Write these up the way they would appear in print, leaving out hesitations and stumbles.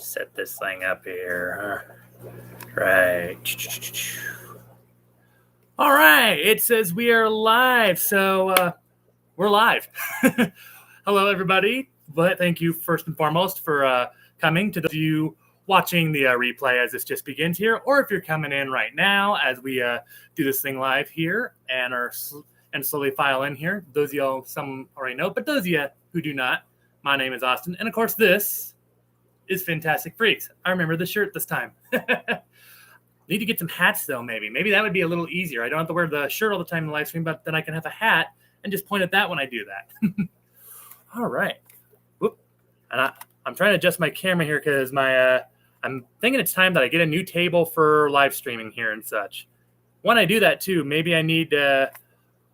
Set this thing up here. Right. All right. It says we are live. So we're live. Hello, everybody. But thank you first and foremost for coming. To those of you watching the replay as this just begins here, or if you're coming in right now as we do this thing live here and slowly file in here. Those of y'all, some already know, but those of you who do not, my name is Austin. And of course, this is Fintastic Freaks. I remember the shirt this time. Need to get some hats, though, maybe. Maybe that would be a little easier. I don't have to wear the shirt all the time in the live stream, but then I can have a hat and just point at that when I do that. All right. Whoop. And I'm trying to adjust my camera here because I'm thinking it's time that I get a new table for live streaming here and such. When I do that, too, maybe I need to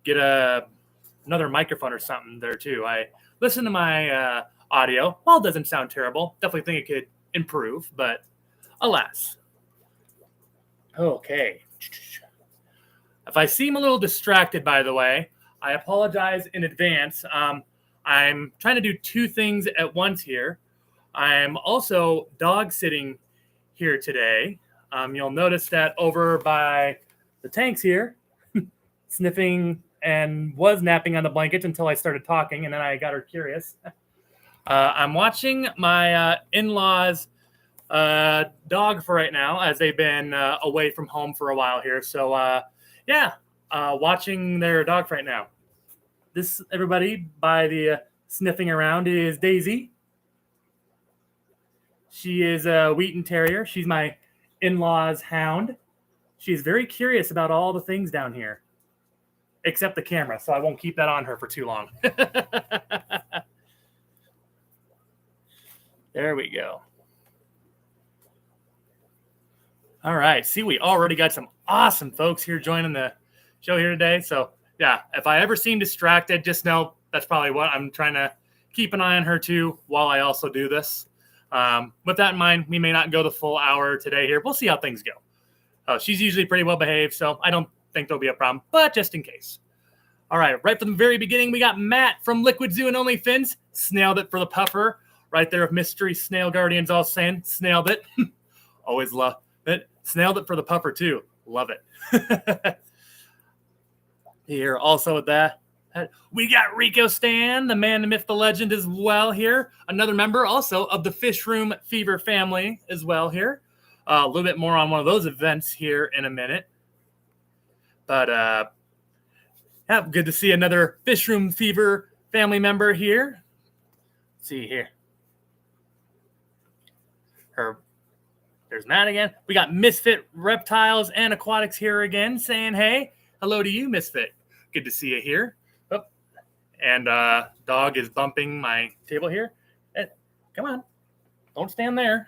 get another microphone or something there, too. I listen to my audio. Well, it doesn't sound terrible. Definitely think it could improve, but alas. Okay. If I seem a little distracted, by the way, I apologize in advance. I'm trying to do two things at once here. I'm also dog sitting here today. You'll notice that over by the tanks here, sniffing and was napping on the blankets until I started talking, and then I got her curious. I'm watching my in-laws' dog for right now, as they've been away from home for a while here. So, watching their dog for right now. This, everybody, by the sniffing around, is Daisy. She is a Wheaton Terrier. She's my in-laws' hound. She's very curious about all the things down here, except the camera, so I won't keep that on her for too long. There we go. All right. See, we already got some awesome folks here joining the show here today. So, yeah, if I ever seem distracted, just know that's probably what I'm trying to keep an eye on her, too, while I also do this. With that in mind, we may not go the full hour today here. We'll see how things go. She's usually pretty well behaved, so I don't think there'll be a problem, but just in case. All right. Right from the very beginning, we got Matt from Liquid Zoo and Only Fins. Snailed it for the puffer. Right there with Mystery Snail Guardians all saying, snailed it. Always love it. Snailed it for the puffer, too. Love it. Here, also with that, we got Rico Stan, the man, the myth, the legend as well here. Another member also of the Fish Room Fever family as well here. A little bit more on one of those events here in a minute. But, good to see another Fish Room Fever family member here. Let's see here. There's Matt again. We got Misfit Reptiles and Aquatics here again saying, hey, hello to you, Misfit. Good to see you here. Oh, and dog is bumping my table here. Hey, come on. Don't stand there.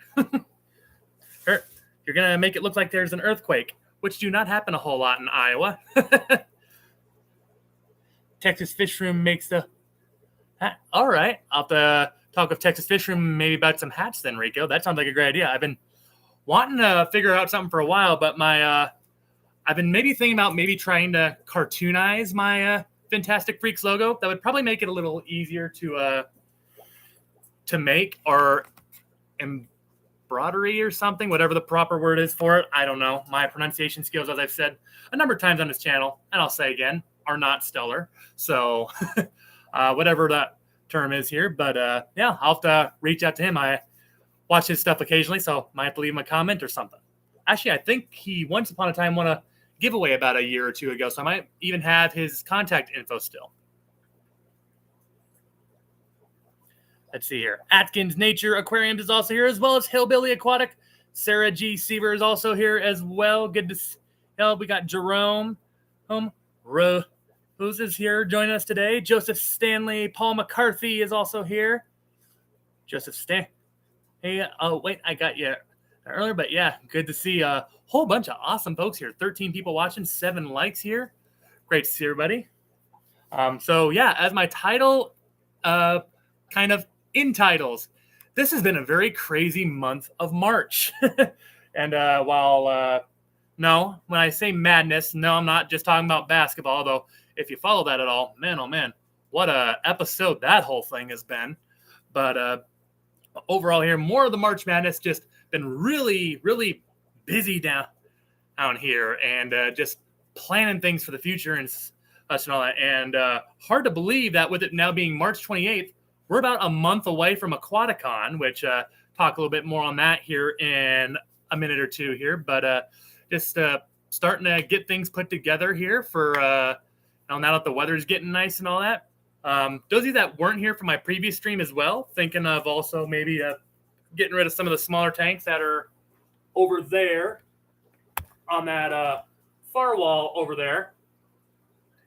You're going to make it look like there's an earthquake, which do not happen a whole lot in Iowa. Texas Fish Room makes the... All right. I'll have to talk with Texas Fish Room maybe about some hats then, Rico. That sounds like a great idea. I've been wanting to figure out something for a while, but I've been maybe thinking about maybe trying to cartoonize my Fintastic Freaks logo. That would probably make it a little easier to make, or embroidery or something, whatever the proper word is for it. I don't know. My pronunciation skills, as I've said a number of times on this channel, and I'll say again, are not stellar. So whatever that term is here, but I'll have to reach out to him. I watch his stuff occasionally, so might have to leave him a comment or something. Actually, I think he once upon a time won a giveaway about a year or two ago, so I might even have his contact info still. Let's see here. Atkins Nature Aquariums is also here, as well as Hillbilly Aquatic. Sarah G. Seaver is also here as well. Good to see. We got Jerome Rose is here joining us today. Joseph Stanley. Paul McCarthy is also here. Joseph Stan. Hey, oh, wait, I got you earlier, but yeah, good to see a whole bunch of awesome folks here. 13 people watching, 7 likes here. Great to see everybody. So yeah, as my title kind of entitles, this has been a very crazy month of March. And no, when I say madness, no, I'm not just talking about basketball, though if you follow that at all, man, oh man, what a episode that whole thing has been. But overall here, more of the March Madness, just been really, really busy down here, and just planning things for the future and such and all that. And hard to believe that with it now being March 28th, we're about a month away from Aquaticon, which talk a little bit more on that here in a minute or two here. But just starting to get things put together here for now that the weather's getting nice and all that. Those of you that weren't here for my previous stream as well, thinking of also maybe getting rid of some of the smaller tanks that are over there on that far wall over there.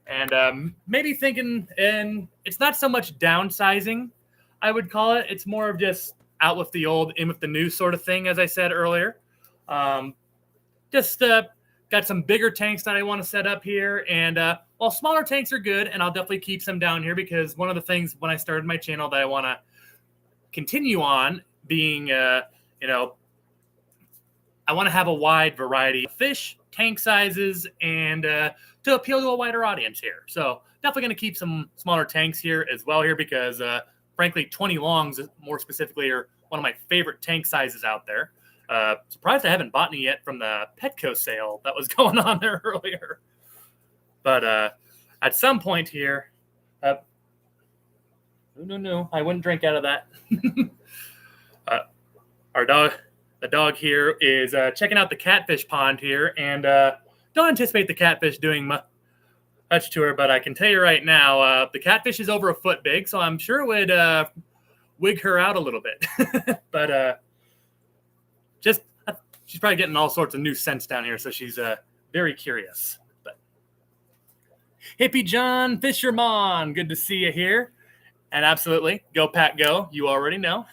And maybe thinking, and it's not so much downsizing, I would call it. It's more of just out with the old, in with the new sort of thing, as I said earlier. Just got some bigger tanks that I want to set up here. And while smaller tanks are good, and I'll definitely keep some down here, because one of the things when I started my channel that I want to continue on being, I want to have a wide variety of fish, tank sizes, and to appeal to a wider audience here. So definitely going to keep some smaller tanks here as well here, because frankly, 20 longs more specifically are one of my favorite tank sizes out there. Surprised I haven't bought any yet from the Petco sale that was going on there earlier. But at some point here, no, I wouldn't drink out of that. The dog here is checking out the catfish pond here, and don't anticipate the catfish doing much to her, but I can tell you right now, the catfish is over a foot big, so I'm sure it would wig her out a little bit. But she's probably getting all sorts of new scents down here, so she's very curious. But Hippie John Fisherman, good to see you here. And absolutely, go Pat go, you already know.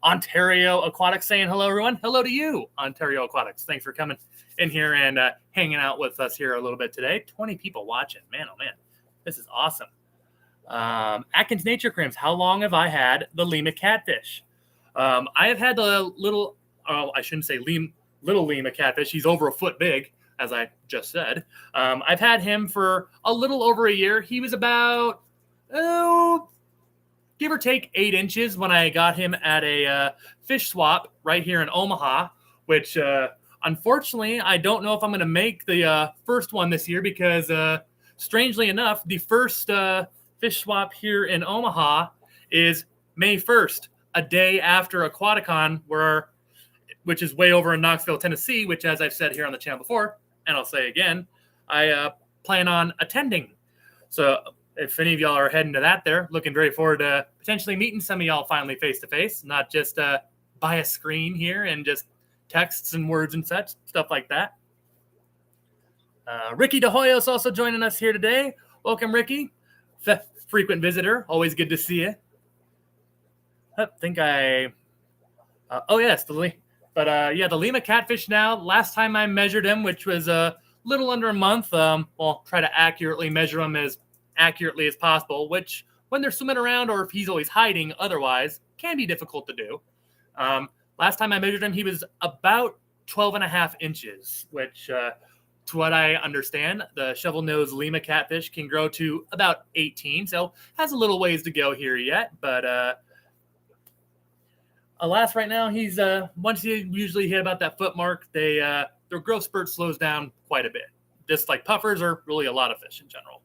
Ontario Aquatics saying hello, everyone. Hello to you, Ontario Aquatics. Thanks for coming in here and hanging out with us here a little bit today. 20 people watching. Man, oh man, this is awesome. Atkins Nature Crims, how long have I had the Lima Catfish? I have had the little, I shouldn't say little Lima Catfish. He's over a foot big, as I just said. I've had him for a little over a year. He was about, give or take 8 inches when I got him at a fish swap right here in Omaha, which unfortunately, I don't know if I'm going to make the first one this year, because strangely enough, the first fish swap here in Omaha is May 1st, a day after Aquaticon, which is way over in Knoxville, Tennessee, which, as I've said here on the channel before, and I'll say again, I plan on attending. So if any of y'all are heading to that there, looking very forward to potentially meeting some of y'all finally face-to-face, not just by a screen here and just texts and words and such, stuff like that. Ricky De Hoyos also joining us here today. Welcome, Ricky. Frequent visitor. Always good to see you. I think yes, the Lima Catfish now. Last time I measured him, which was a little under a month, we'll try to accurately measure him as accurately as possible, which when they're swimming around or if he's always hiding otherwise can be difficult to do. Last time I measured him, he was about 12.5 inches, which to what I understand, the shovel-nosed Lima Catfish can grow to about 18, so has a little ways to go here yet, but alas, right now, he's once you usually hit about that foot mark, their growth spurt slows down quite a bit, just like puffers or really a lot of fish in general.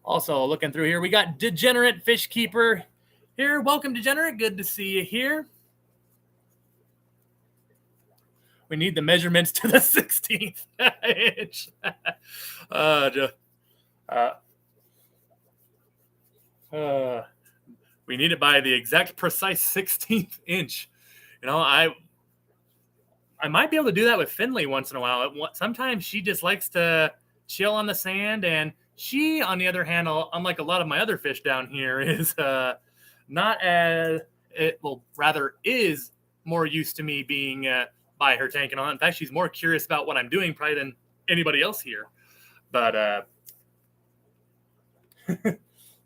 Also, looking through here, we got Degenerate Fish Keeper here. Welcome, Degenerate. Good to see you here. We need the measurements to the 16th inch. We need it by the exact precise 16th inch. I might be able to do that with Finley once in a while. Sometimes she just likes to chill on the sand, and she, on the other hand, unlike a lot of my other fish down here, is not as rather is more used to me being by her tank and all. In fact, she's more curious about what I'm doing probably than anybody else here. But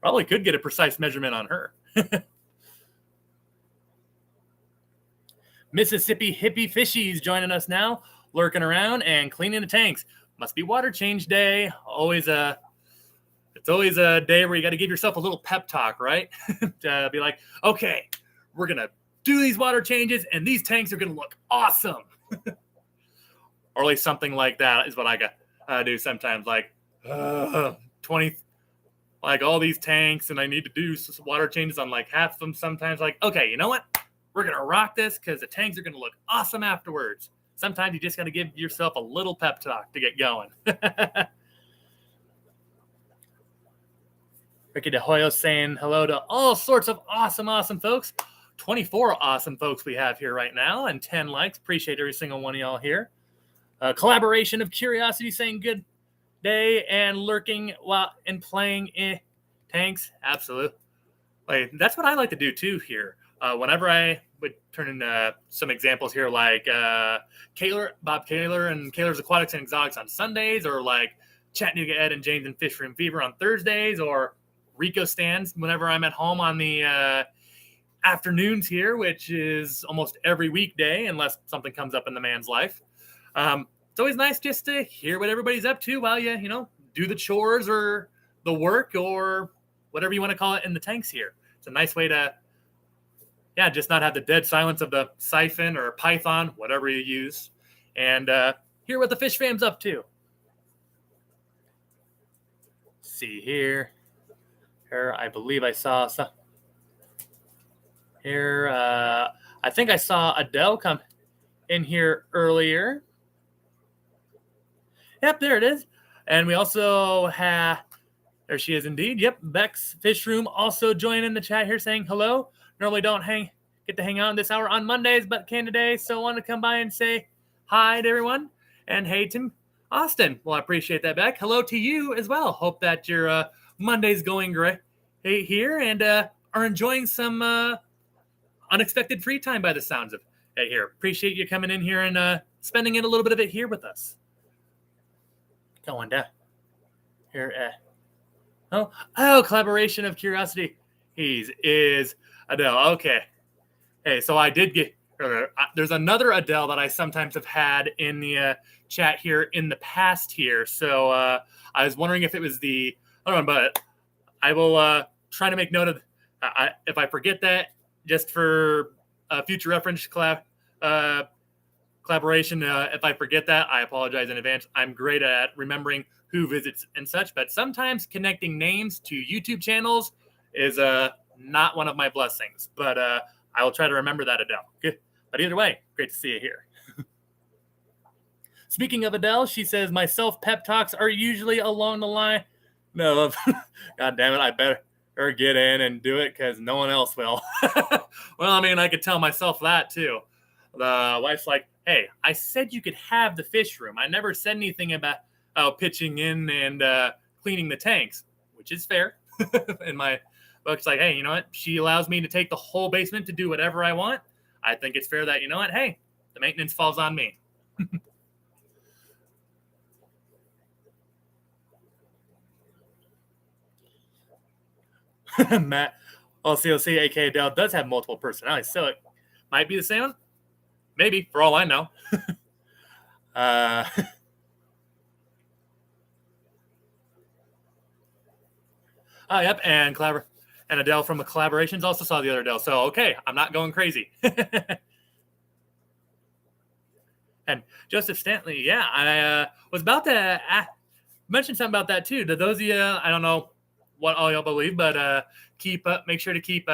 probably could get a precise measurement on her. Mississippi Hippie Fishies joining us now, lurking around and cleaning the tanks. Must be water change day. Always It's always a day where you got to give yourself a little pep talk, right? To be like, okay, we're going to do these water changes and these tanks are going to look awesome. Or at least something like that is what I got do sometimes. Like 20, like all these tanks, and I need to do some water changes on like half of them sometimes. Like, okay, you know what? We're going to rock this because the tanks are going to look awesome afterwards. Sometimes you just got to give yourself a little pep talk to get going. Ricky De Hoyo saying hello to all sorts of awesome folks. 24 awesome folks we have here right now, and 10 likes. Appreciate every single one of y'all here. Collaboration of Curiosity saying good day and lurking while and playing tanks. Absolutely. Like, that's what I like to do too here. Whenever I would turn in some examples here, like Bob Kaler and Kaler's Aquatics and Exotics on Sundays, or like Chattanooga Ed and James and Fish Room Fever on Thursdays, or Rico Stands whenever I'm at home on the afternoons here, which is almost every weekday unless something comes up in the man's life. It's always nice just to hear what everybody's up to while you do the chores or the work or whatever you want to call it in the tanks here. It's a nice way to just not have the dead silence of the siphon or python, whatever you use, and hear what the fish fam's up to. Let's see here. I believe I saw some. Here, I think I saw Adele come in here earlier. Yep, there it is. And we also have, there she is indeed. Yep, Beck's Fish Room also joining in the chat here saying hello. Normally don't get to hang out in this hour on Mondays, but can today. So I want to come by and say hi to everyone. And hey to Austin. Well, I appreciate that, Beck. Hello to you as well. Hope that your Monday's going great here and are enjoying some unexpected free time by the sounds of it here. Appreciate you coming in here and spending in a little bit of it here with us. Going down here. Collaboration of Curiosity. Is Adele. Okay. Hey, so I did get. There's another Adele that I sometimes have had in the chat here in the past here. So I was wondering if it was the other one, but I will try to make note of. If I forget that, just for future reference collaboration. If I forget that, I apologize in advance. I'm great at remembering who visits and such, but sometimes connecting names to YouTube channels is not one of my blessings. But I will try to remember that, Adele. Good. But either way, great to see you here. Speaking of Adele, she says, my self-pep talks are usually along the line. No, God damn it, I better get in and do it because no one else will. Well, I mean, I could tell myself that too. The wife's like, hey, I said you could have the fish room. I never said anything about pitching in and cleaning the tanks, which is fair. In my book, it's like, hey, you know what? She allows me to take the whole basement to do whatever I want. I think it's fair that, you know what? Hey, the maintenance falls on me. Matt LCOC, aka Dell, does have multiple personalities, so it might be the same one. Maybe, for all I know. Yep, and Adele from the collaborations also saw the other Adele. So, okay, I'm not going crazy. And Joseph Stanley, yeah, I was about to mention something about that too. To those of you, I don't know what all y'all believe, but make sure to keep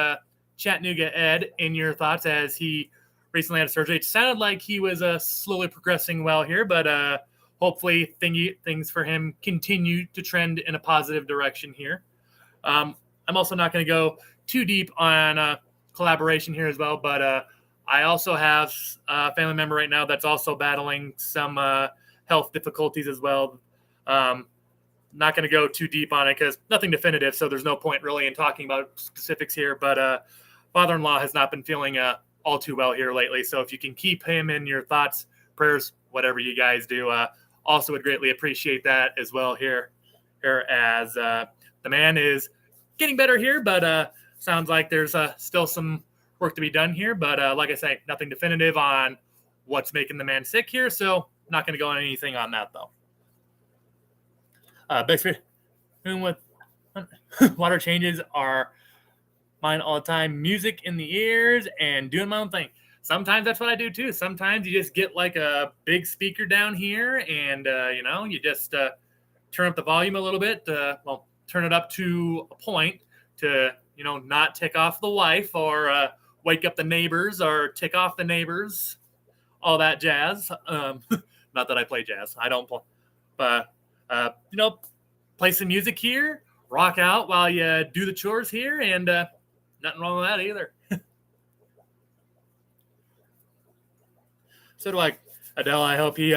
Chattanooga Ed in your thoughts as he recently had surgery. It sounded like he was slowly progressing well here, but hopefully things for him continue to trend in a positive direction here. I'm also not going to go too deep on collaboration here as well, but I also have a family member right now that's also battling some health difficulties as well. Not going to go too deep on it because nothing definitive, so there's no point really in talking about specifics here. But father-in-law has not been feeling all too well here lately, so if you can keep him in your thoughts, prayers, whatever you guys do, also would greatly appreciate that as well here as the man is getting better here, but sounds like there's still some work to be done here. But like I say, nothing definitive on what's making the man sick here, so not going to go on anything on that though. Bixby, with water changes are mine all the time. Music in the ears and doing my own thing. Sometimes that's what I do too. Sometimes you just get like a big speaker down here and, you just turn up the volume a little bit. Turn it up to a point to, not tick off the wife or wake up the neighbors or tick off the neighbors, all that jazz. Not that I play jazz. I don't play. But, play some music here, rock out while you do the chores here, and nothing wrong with that either. So do I. Adele, I hope he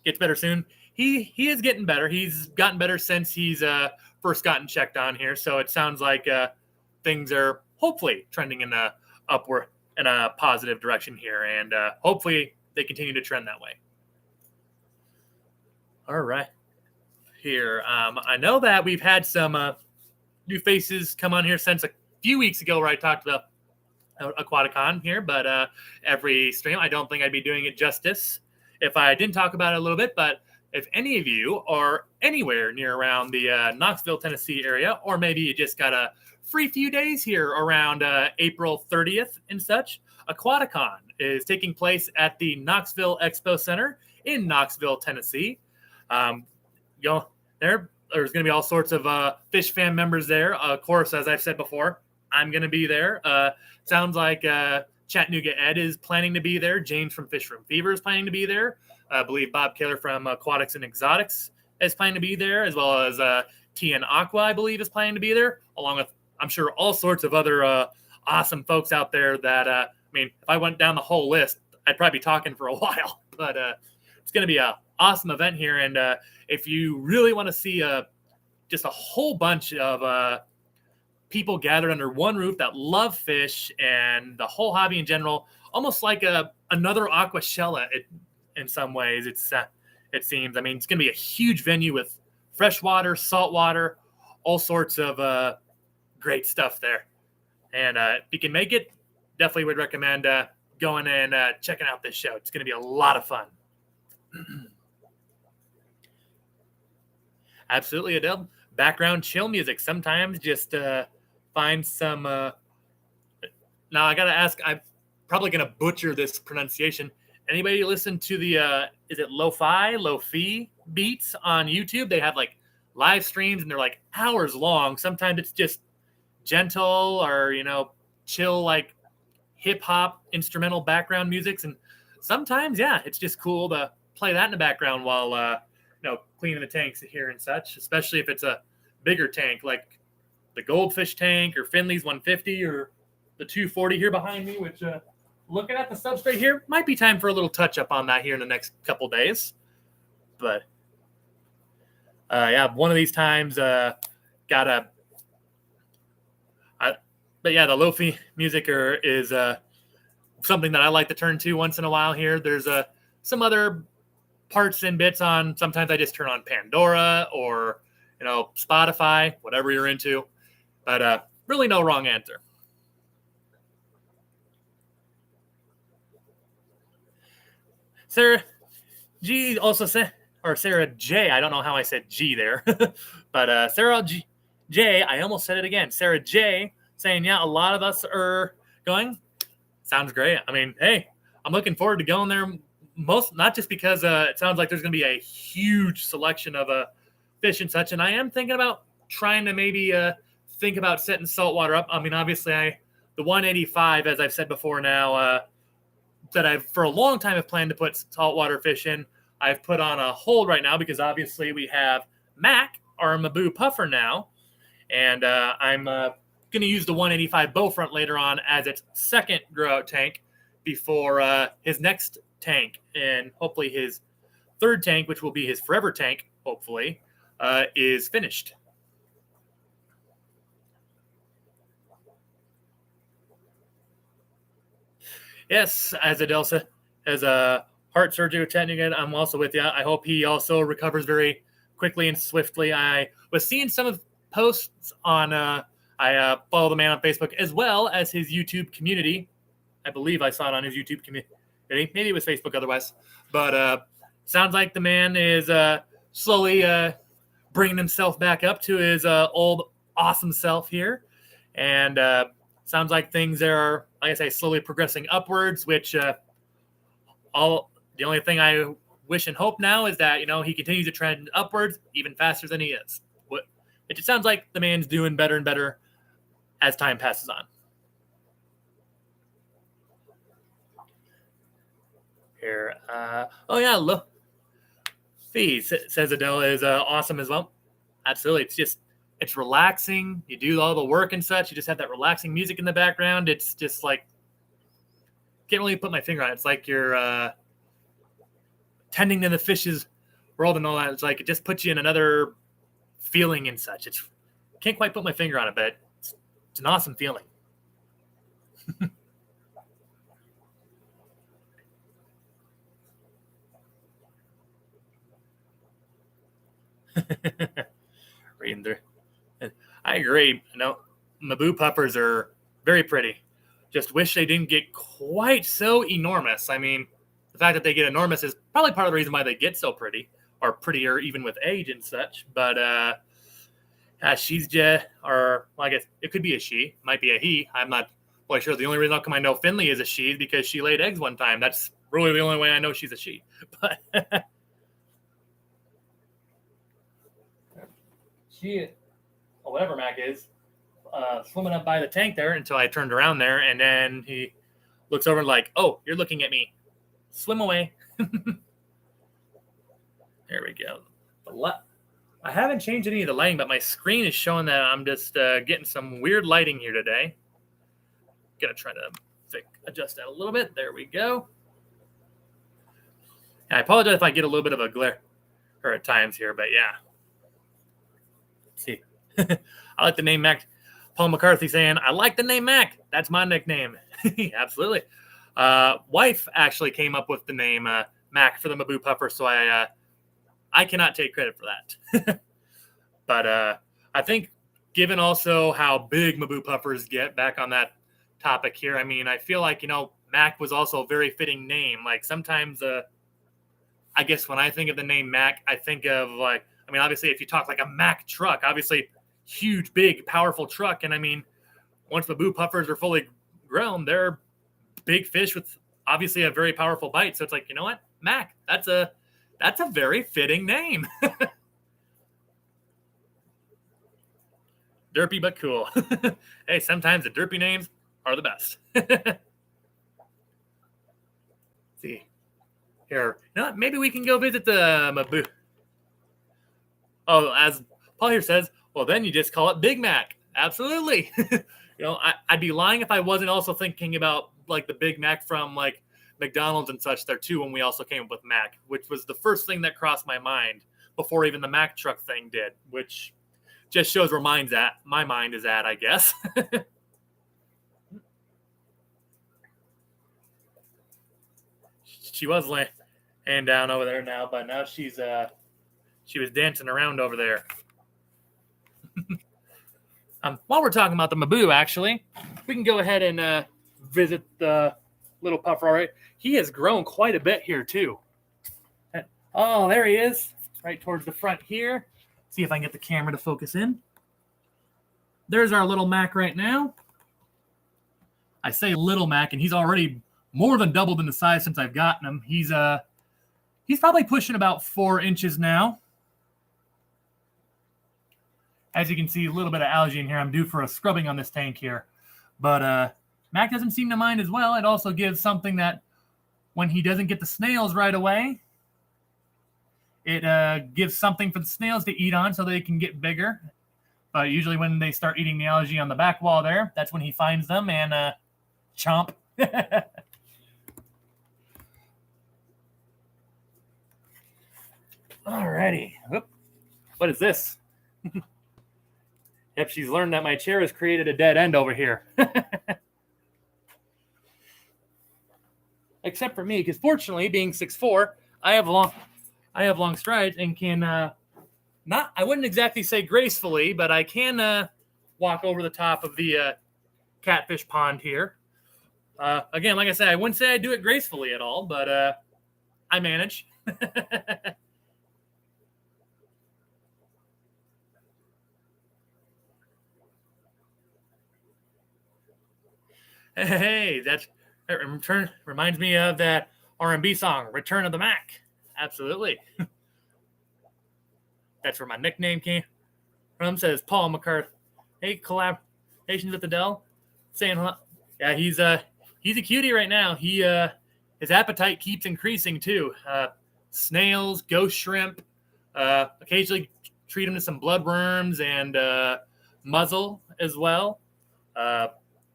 gets better soon. He is getting better. He's gotten better since he's first gotten checked on here. So it sounds like things are hopefully trending in a positive direction here, and hopefully they continue to trend that way. All right. Here, I know that we've had some new faces come on here since a few weeks ago where I talked about Aquaticon here, but every stream, I don't think I'd be doing it justice if I didn't talk about it a little bit. But if any of you are anywhere near around the Knoxville, Tennessee area, or maybe you just got a free few days here around April 30th and such, Aquaticon is taking place at the Knoxville Expo Center in Knoxville, Tennessee. There's going to be all sorts of fish fan members there. Of course, as I've said before, I'm going to be there. Sounds like Chattanooga Ed is planning to be there. James from Fish Room Fever is planning to be there. I believe Bob Kaler from Aquatics and Exotics is planning to be there, as well as TN Aqua, I believe, is planning to be there, along with, I'm sure, all sorts of other awesome folks out there that, if I went down the whole list, I'd probably be talking for a while. But it's going to be an awesome event here. And if you really want to see just a whole bunch of people gathered under one roof that love fish and the whole hobby in general, almost like another Aquashella in some ways, it seems. It's going to be a huge venue with freshwater, saltwater, all sorts of great stuff there. And if you can make it, definitely would recommend going and checking out this show. It's going to be a lot of fun. Absolutely, Adele. Background chill music. Sometimes just find some. Now I gotta ask. I'm probably gonna butcher this pronunciation. Anybody listen to the? Is it lo-fi beats on YouTube? They have like live streams and they're like hours long. Sometimes it's just gentle or chill like hip hop instrumental background musics, and sometimes it's just cool to play that in the background while cleaning the tanks here and such, especially if it's a bigger tank like the Goldfish tank or Finley's 150 or the 240 here behind me, which looking at the substrate here, might be time for a little touch up on that here in the next couple days. But one of these times the lo-fi music is something that I like to turn to once in a while here. There's some other parts and bits on. Sometimes I just turn on Pandora or Spotify, whatever you're into. But really no wrong answer. Sarah G also said, or Sarah J, I don't know how I said G there, but Sarah J, I almost said it again. Sarah J saying, a lot of us are going. Sounds great. Hey, I'm looking forward to going there. Not just because it sounds like there's going to be a huge selection of fish and such, and I am thinking about trying to maybe think about setting saltwater up. Obviously, the 185, as I've said before now, that I've for a long time have planned to put saltwater fish in, I've put on a hold right now because obviously we have Mac, our Maboo puffer now, and I'm going to use the 185 Bowfront later on as its second grow-out tank before his next tank, and hopefully his third tank, which will be his forever tank, hopefully, is finished. Yes, as Adelsa has a heart surgery with Chattanooga, I'm also with you. I hope he also recovers very quickly and swiftly. I was seeing some of posts on, I follow the man on Facebook as well as his YouTube community. I believe I saw it on his YouTube community. Maybe it was Facebook otherwise. But sounds like the man is slowly bringing himself back up to his old awesome self here. And sounds like things are, like I say, slowly progressing upwards, which the only thing I wish and hope now is that, he continues to trend upwards even faster than he is. It just sounds like the man's doing better and better as time passes on. Here, look. Fee says Adele is awesome as well. Absolutely. It's relaxing. You do all the work and such. You just have that relaxing music in the background. It's just like, can't really put my finger on it. It's like you're tending to the fish's world and all that. It's like it just puts you in another feeling and such. Can't quite put my finger on it, but it's an awesome feeling. Reading through. I agree. Maboo puffers are very pretty. Just wish they didn't get quite so enormous. I mean, the fact that they get enormous is probably part of the reason why they get so pretty, or prettier even with age and such. But she's just, or well, I guess it could be a she, might be a he. I'm not quite sure. The only reason how come I know Finley is a she is because she laid eggs one time. That's really the only way I know she's a she. But she, or whatever Mac is, swimming up by the tank there until I turned around there, and then he looks over like, "Oh, you're looking at me. Swim away." There we go. I haven't changed any of the lighting, but my screen is showing that I'm just getting some weird lighting here today. Gonna try to adjust that a little bit. There we go. And I apologize if I get a little bit of a glare at times here, but yeah. Let's see. I like the name Mac. Paul McCarthy saying, "I like the name Mac. That's my nickname." Absolutely. Wife actually came up with the name Mac for the Maboo puffer, so I cannot take credit for that. But I think given also how big Maboo puffers get, back on that topic here, I mean, I feel like, Mac was also a very fitting name. Like sometimes, I guess when I think of the name Mac, I think of obviously if you talk like a Mac truck, obviously huge, big, powerful truck. And I mean, once Maboo puffers are fully grown, they're big fish with obviously a very powerful bite. So it's like, you know what? Mac, that's a very fitting name. Derpy but cool. Hey, sometimes the derpy names are the best. See here, maybe we can go visit the Maboo. Oh, as Paul here says, well, then you just call it Big Mac. Absolutely. I'd be lying if I wasn't also thinking about like the Big Mac from like McDonald's and such there too, when we also came up with Mac, which was the first thing that crossed my mind before even the Mac truck thing did, which just shows where my mind is at, I guess. She was laying down over there now, but now she was dancing around over there. While we're talking about the Maboo, actually, we can go ahead and visit the little puffer. All right, he has grown quite a bit here too. Oh, there he is, right towards the front here. See if I can get the camera to focus in. There's our little Mac right now. I say little Mac, and he's already more than doubled in the size since I've gotten him. He's probably pushing about 4 inches now. As you can see, a little bit of algae in here. I'm due for a scrubbing on this tank here. But Mac doesn't seem to mind as well. It also gives something that when he doesn't get the snails right away, it gives something for the snails to eat on so they can get bigger. But usually when they start eating the algae on the back wall there, that's when he finds them and chomp. Alrighty. Whoop. What is this? Yep, she's learned that my chair has created a dead end over here. Except for me, because fortunately, being 6'4", I have long strides and can I wouldn't exactly say gracefully, but I can walk over the top of the catfish pond here. Again, like I said, I wouldn't say I do it gracefully at all, but I manage. Hey, that reminds me of that R&B song, Return of the Mac. Absolutely. That's where my nickname came from, says Paul McCarthy. Hey, collaborations with Adele. Saying hello. Yeah, he's a cutie right now. His appetite keeps increasing too. Snails, ghost shrimp, occasionally treat him to some bloodworms and muzzle as well. Uh,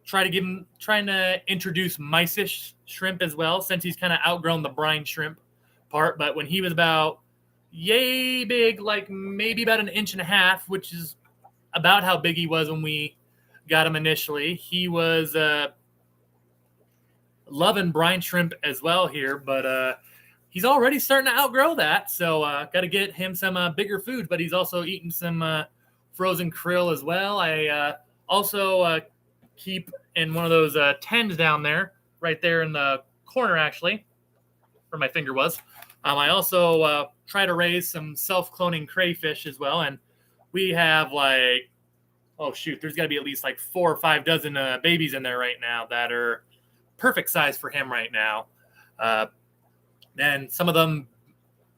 trying to introduce mycish shrimp as well, since he's kind of outgrown the brine shrimp part. But when he was about yay big, like maybe about 1.5 inches, which is about how big he was when we got him initially, he was loving brine shrimp as well here, but he's already starting to outgrow that. So got to get him some bigger food, but he's also eating some frozen krill as well. I also keep in one of those tins down there, right there in the corner, actually, where my finger was. I also try to raise some self-cloning crayfish as well, and we have like, oh shoot, there's got to be at least like 4 or 5 dozen babies in there right now that are perfect size for him right now. And some of them,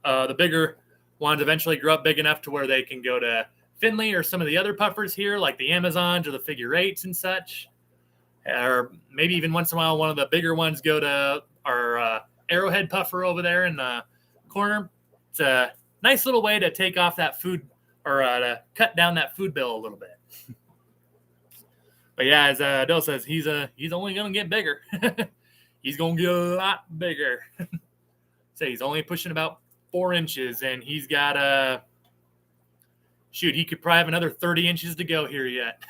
the bigger ones, eventually grow up big enough to where they can go to Finley or some of the other puffers here, like the Amazons or the figure 8s and such. Or maybe even once in a while, one of the bigger ones go to our arrowhead puffer over there in the corner. It's a nice little way to take off that food, or to cut down that food bill a little bit. But yeah, as Dell says, he's only going to get bigger. He's going to get a lot bigger. So he's only pushing about 4 inches, and he's got he could probably have another 30 inches to go here yet.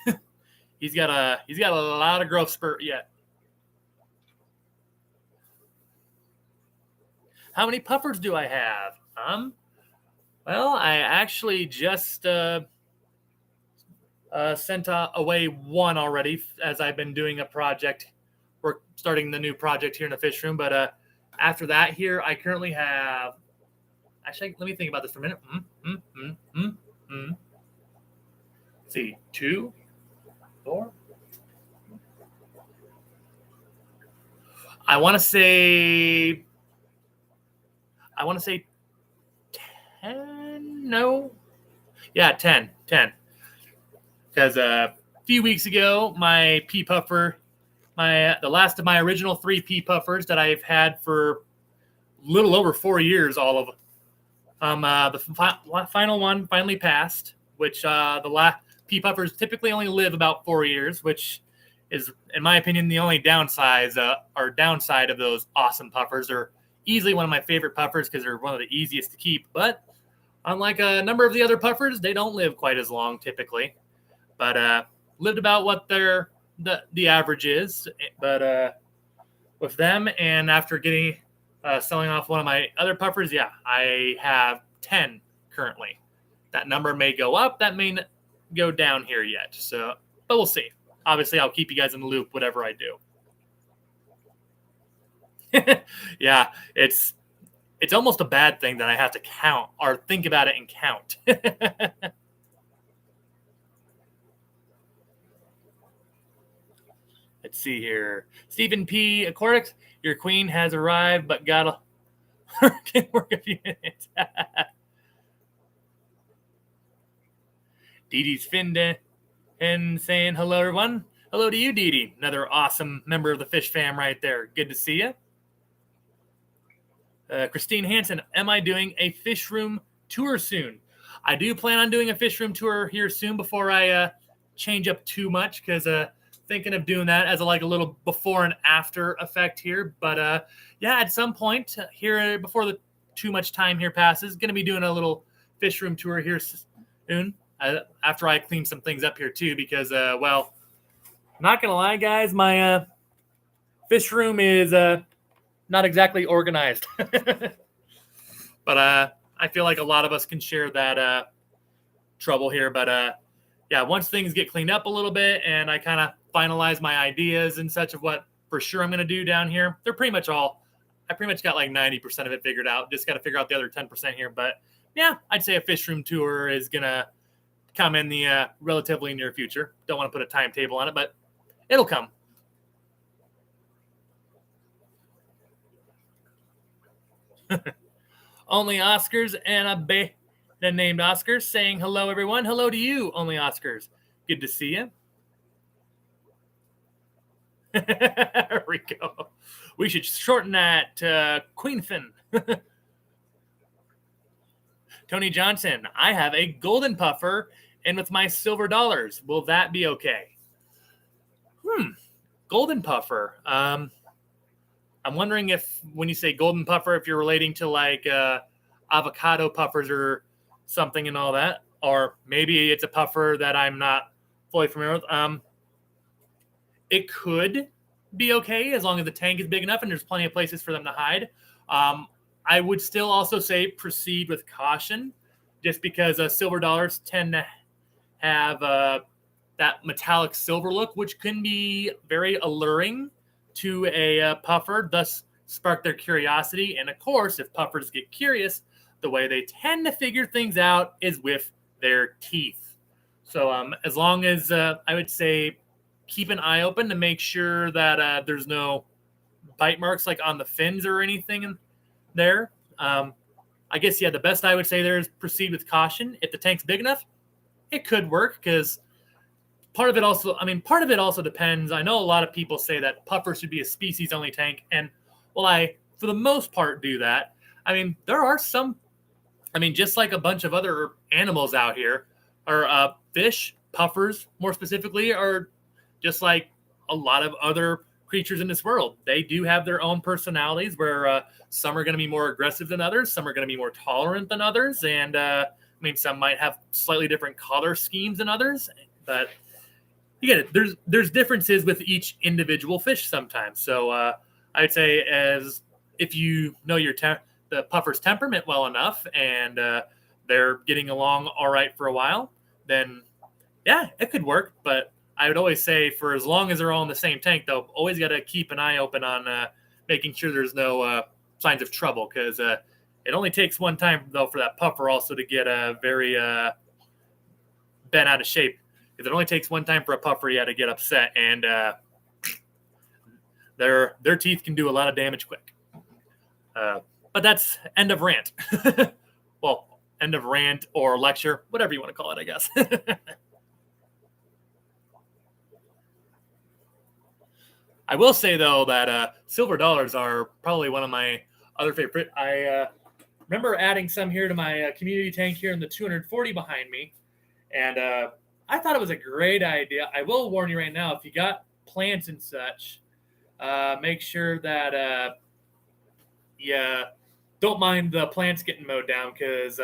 He's got a lot of growth spurt yet. How many puffers do I have? Well, I actually just sent away one already, as I've been doing a project. We're starting the new project here in the fish room, but after that here, I currently have, actually, let me think about this for a minute. Let's see, 2, 4. I want to say 10. No, yeah, 10. Because a few weeks ago, my pea puffer, the last of my original 3 pea puffers that I've had for a little over 4 years, all of them, the final one finally passed, which the pea puffers typically only live about 4 years, which is, in my opinion, the only downside of those awesome puffers. They're easily one of my favorite puffers because they're one of the easiest to keep. But unlike a number of the other puffers, they don't live quite as long typically. But lived about what the average is. But with them, and after getting selling off one of my other puffers, yeah, I have 10 currently. That number may go up, that may not go down here yet. So, but we'll see. Obviously, I'll keep you guys in the loop whatever I do. Yeah, it's almost a bad thing that I have to count or think about it and count. Let's see here. Stephen P. Cortex, your queen has arrived, but gotta work a few minutes. Dee Dee's Finda and saying hello, everyone. Hello to you, Dee Dee. Another awesome member of the Fish Fam right there. Good to see you. Christine Hansen, am I doing a fish room tour soon? I do plan on doing a fish room tour here soon before I change up too much, because thinking of doing that as a little before and after effect here. But yeah, at some point here before too much time here passes, going to be doing a little fish room tour here soon after I clean some things up here too, because well, not going to lie, guys, my fish room is not exactly organized. But I feel like a lot of us can share that trouble here. But yeah, once things get cleaned up a little bit and I kind of finalize my ideas and such of what for sure I'm going to do down here, I pretty much got like 90% of it figured out. Just got to figure out the other 10% here. But yeah, I'd say a fish room tour is going to come in the relatively near future. Don't want to put a timetable on it, but it'll come. Only Oscars and a beta named Oscars saying hello, everyone. Hello to you, Only Oscars. Good to see you. There we go. We should shorten that to Queenfin. Tony Johnson, I have a golden puffer and with my silver dollars. Will that be okay? Golden puffer. I'm wondering if when you say golden puffer, if you're relating to like avocado puffers or something and all that, or maybe it's a puffer that I'm not fully familiar with. It could be okay as long as the tank is big enough and there's plenty of places for them to hide. I would still also say proceed with caution, just because silver dollars tend to have that metallic silver look, which can be very alluring to a puffer, thus spark their curiosity. And of course, if puffers get curious, the way they tend to figure things out is with their teeth. So as long as I would say keep an eye open to make sure that there's no bite marks like on the fins or anything in there. I guess, yeah, the best I would say there is proceed with caution. If the tank's big enough, it could work because part of it also depends. I know a lot of people say that puffer should be a species-only tank, and well, I, for the most part, do that. There are some, just like a bunch of other animals out here, or fish, puffers more specifically, are just like a lot of other creatures in this world. They do have their own personalities where some are going to be more aggressive than others, some are going to be more tolerant than others, and some might have slightly different color schemes than others, but you get it. There's differences with each individual fish sometimes. So I'd say as if you know the puffer's temperament well enough and they're getting along all right for a while, then yeah, it could work. But I would always say for as long as they're all in the same tank, though, always got to keep an eye open on making sure there's no signs of trouble, because it only takes one time, though, for that puffer also to get very bent out of shape. Because it only takes one time for a puffer, to get upset, and their teeth can do a lot of damage quick. But that's end of rant. Well, end of rant or lecture, whatever you want to call it, I guess. I will say, though, that silver dollars are probably one of my other favorite. I remember adding some here to my community tank here in the 240 behind me, and I thought it was a great idea. I will warn you right now, if you got plants and such, make sure that you don't mind the plants getting mowed down, because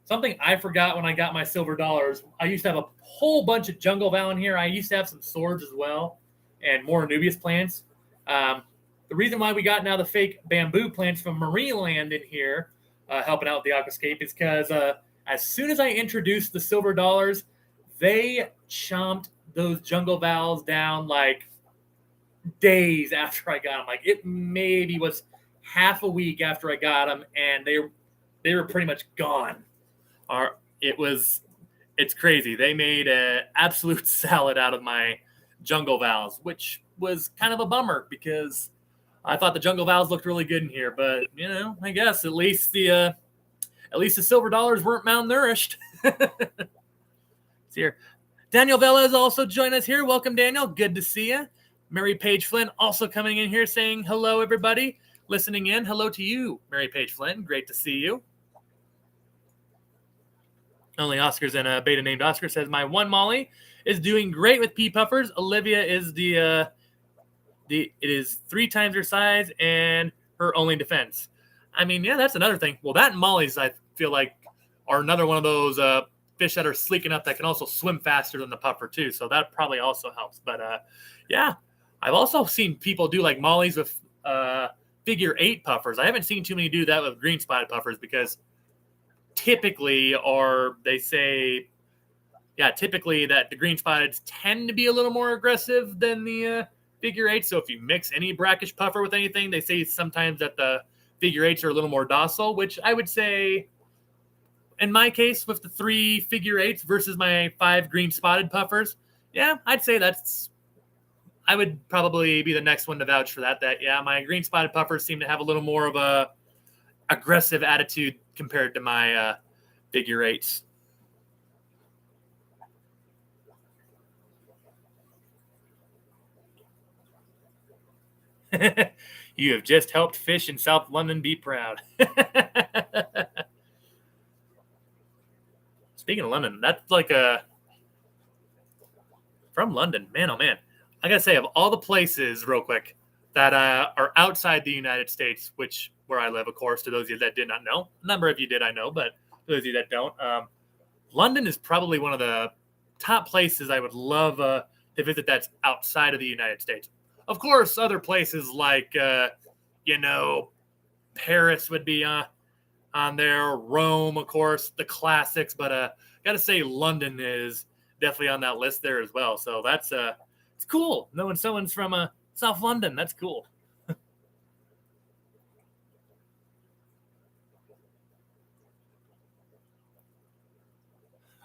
something I forgot when I got my silver dollars, I used to have a whole bunch of jungle val in here. I used to have some swords as well and more Anubias plants. The reason why we got now the fake bamboo plants from Marineland in here helping out with the aquascape is because as soon as I introduced the silver dollars, they chomped those jungle vals down like days after I got them. Like it maybe was half a week after I got them, and they were pretty much gone. It's crazy. They made an absolute salad out of my jungle vals, which was kind of a bummer because I thought the jungle vals looked really good in here. But I guess at least the silver dollars weren't malnourished. Here, Daniel Velez also joined us here. Welcome, Daniel. Good to see you. Mary Page Flynn also coming in here saying hello, everybody listening in. Hello to you, Mary Page Flynn. Great to see you. Only Oscars and a beta named Oscar says my one Molly is doing great with pea puffers. Olivia is it is 3 times her size and her only defense. That's another thing. Well, that and Molly's, I feel like, are another one of those fish that are sleek enough that can also swim faster than the puffer too. So that probably also helps. But yeah, I've also seen people do like Molly's with figure 8 puffers. I haven't seen too many do that with green spotted puffers because typically that the green spotteds tend to be a little more aggressive than the figure 8. So if you mix any brackish puffer with anything, they say sometimes that the figure 8s are a little more docile, which I would say in my case with the 3 figure 8s versus my 5 green spotted puffers, yeah, I'd say I would probably be the next one to vouch for that. Yeah, my green spotted puffers seem to have a little more of a aggressive attitude compared to my figure eights. You have just helped fish in South London be proud. Speaking of London, that's like from London, man, oh man. I gotta say, of all the places, real quick, that are outside the United States, which where I live, of course, to those of you that did not know, a number of you did, I know, but those of you that don't, London is probably one of the top places I would love to visit that's outside of the United States. Of course, other places like, Paris would be on there, Rome, of course, the classics, but got to say London is definitely on that list there as well. So that's it's cool knowing someone's from South London. That's cool.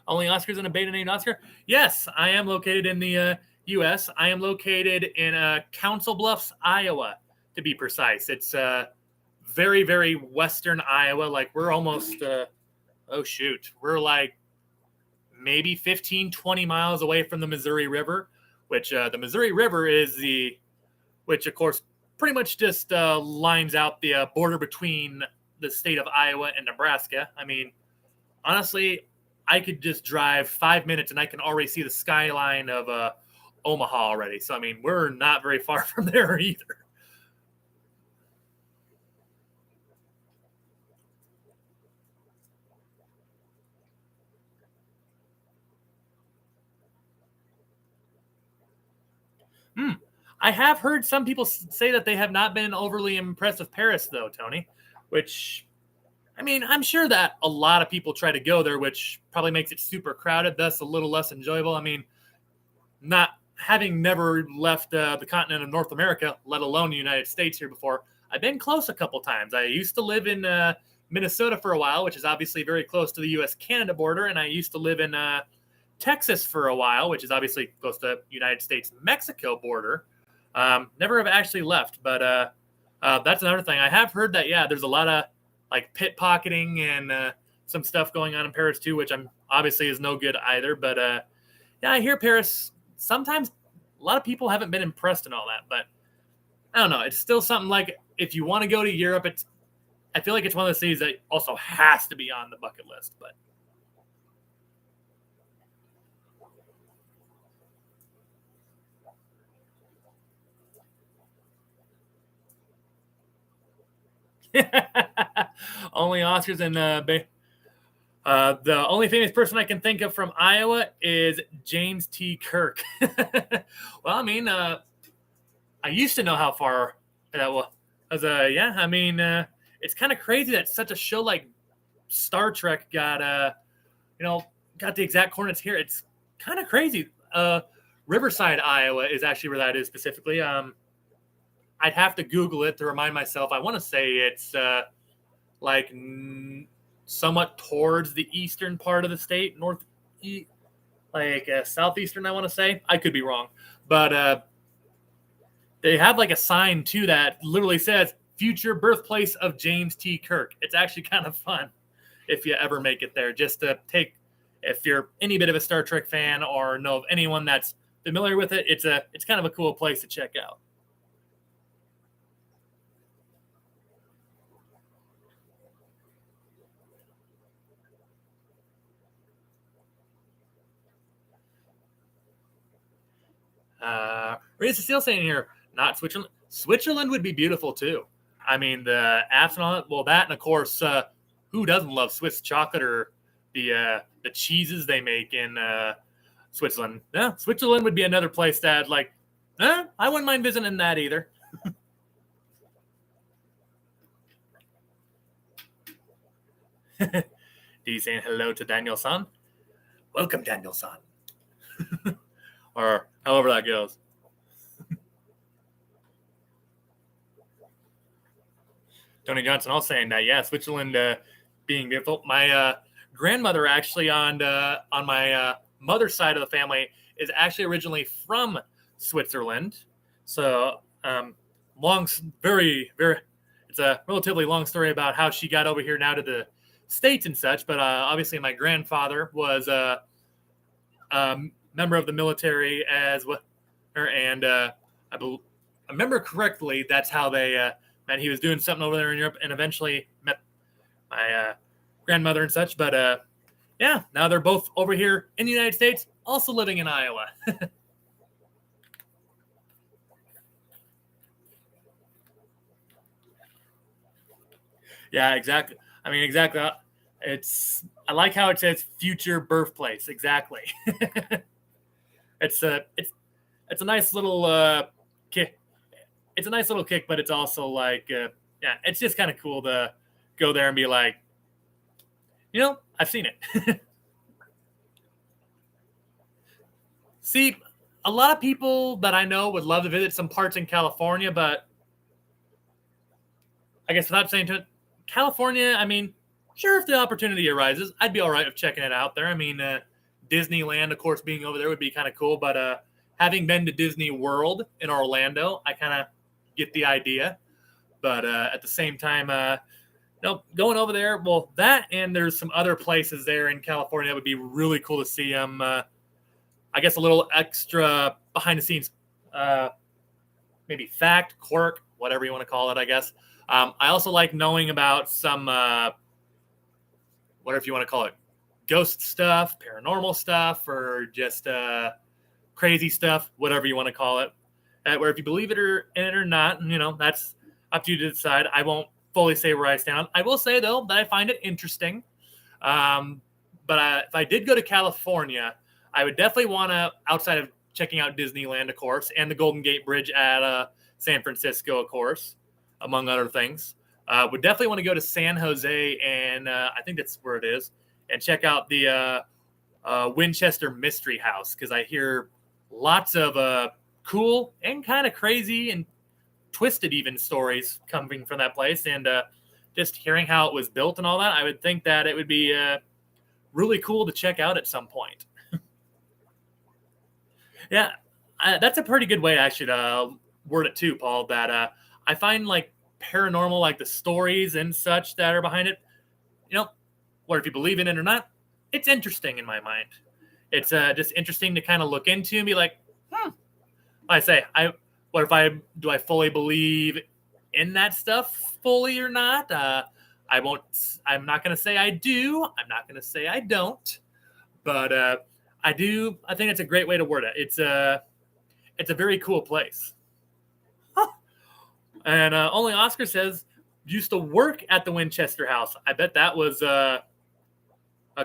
Only Oscars and a beta named Oscar? Yes, I am located in the U.S. I am located in Council Bluffs, Iowa, to be precise. It's very, very western Iowa. Like we're almost, we're like maybe 15, 20 miles away from the Missouri River, which the Missouri River is which of course pretty much just lines out the border between the state of Iowa and Nebraska. I mean, honestly, I could just drive 5 minutes and I can already see the skyline of Omaha already. So, I mean, we're not very far from there either. I have heard some people say that they have not been overly impressed with Paris, though, Tony, which, I mean, I'm sure that a lot of people try to go there, which probably makes it super crowded, thus a little less enjoyable. I mean, not having never left the continent of North America, let alone the United States here before, I've been close a couple times. I used to live in Minnesota for a while, which is obviously very close to the U.S.-Canada border, and I used to live in Texas for a while, which is obviously close to United States-Mexico border. Never have actually left, but that's another thing. I have heard that, yeah, there's a lot of like pit pocketing and some stuff going on in Paris too, which I'm obviously is no good either. But yeah, I hear Paris, sometimes a lot of people haven't been impressed and all that, but I don't know. It's still something like if you want to go to Europe, I feel like it's one of those cities that also has to be on the bucket list, but only Oscars and the only famous person I can think of from Iowa is James T. Kirk. Well, I mean, I used to know how far that was. Yeah, I mean, it's kind of crazy that such a show like Star Trek got got the exact coordinates here. It's kind of crazy. Riverside, Iowa is actually where that is specifically. I'd have to Google it to remind myself. I want to say it's somewhat towards the eastern part of the state, southeastern, I want to say. I could be wrong. But they have like a sign too that literally says future birthplace of James T. Kirk. It's actually kind of fun if you ever make it there, just to take, if you're any bit of a Star Trek fan or know of anyone that's familiar with it, it's kind of a cool place to check out. Rita Cecile saying here, not Switzerland. Switzerland would be beautiful too. I mean, the apps and all that. Well, that and of course, who doesn't love Swiss chocolate or the cheeses they make in Switzerland? Yeah, Switzerland would be another place that I wouldn't mind visiting that either. D saying hello to Daniel-san. Welcome, Daniel-san. Or however that goes. Tony Johnson also saying that, yeah, Switzerland being beautiful. My grandmother actually on my mother's side of the family is actually originally from Switzerland. So it's it's a relatively long story about how she got over here now to the States and such. But obviously, my grandfather was a member of the military as well, and I remember correctly, that's how they met. He was doing something over there in Europe, and eventually met my grandmother and such. But yeah, now they're both over here in the United States, also living in Iowa. Yeah, exactly. I mean, exactly. I like how it says future birthplace. Exactly. It's a nice little kick. It's a nice little kick, but it's also like yeah, it's just kind of cool to go there and be like, I've seen it. See, a lot of people that I know would love to visit some parts in California, but I guess without saying to it, California, I mean, sure, if the opportunity arises, I'd be all right with checking it out there. I mean, Disneyland, of course, being over there would be kind of cool, but having been to Disney World in Orlando, I kind of get the idea. But at the same time, going over there, well, that and there's some other places there in California that would be really cool to see them. I guess a little extra behind the scenes, maybe fact, quirk, whatever you want to call it, I guess. I also like knowing about some, whatever you want to call it, ghost stuff, paranormal stuff, or just crazy stuff, whatever you want to call it. Where if you believe it or not, that's up to you to decide. I won't fully say where I stand. I will say, though, that I find it interesting. But if I did go to California, I would definitely want to, outside of checking out Disneyland, of course, and the Golden Gate Bridge at San Francisco, of course, among other things. Would definitely want to go to San Jose, and I think that's where it is, and check out the Winchester Mystery House, because I hear lots of cool and kind of crazy and twisted even stories coming from that place. And just hearing how it was built and all that, I would think that it would be really cool to check out at some point. Yeah, that's a pretty good way I should word it too, Paul, that I find like paranormal, like the stories and such that are behind it, whether if you believe in it or not, it's interesting in my mind. It's just interesting to kind of look into and be like, I say, do I fully believe in that stuff fully or not? I'm not going to say I do. I'm not going to say I don't, but I do. I think it's a great way to word it. It's a very cool place. Huh. And only Oscar says used to work at the Winchester House. I bet that was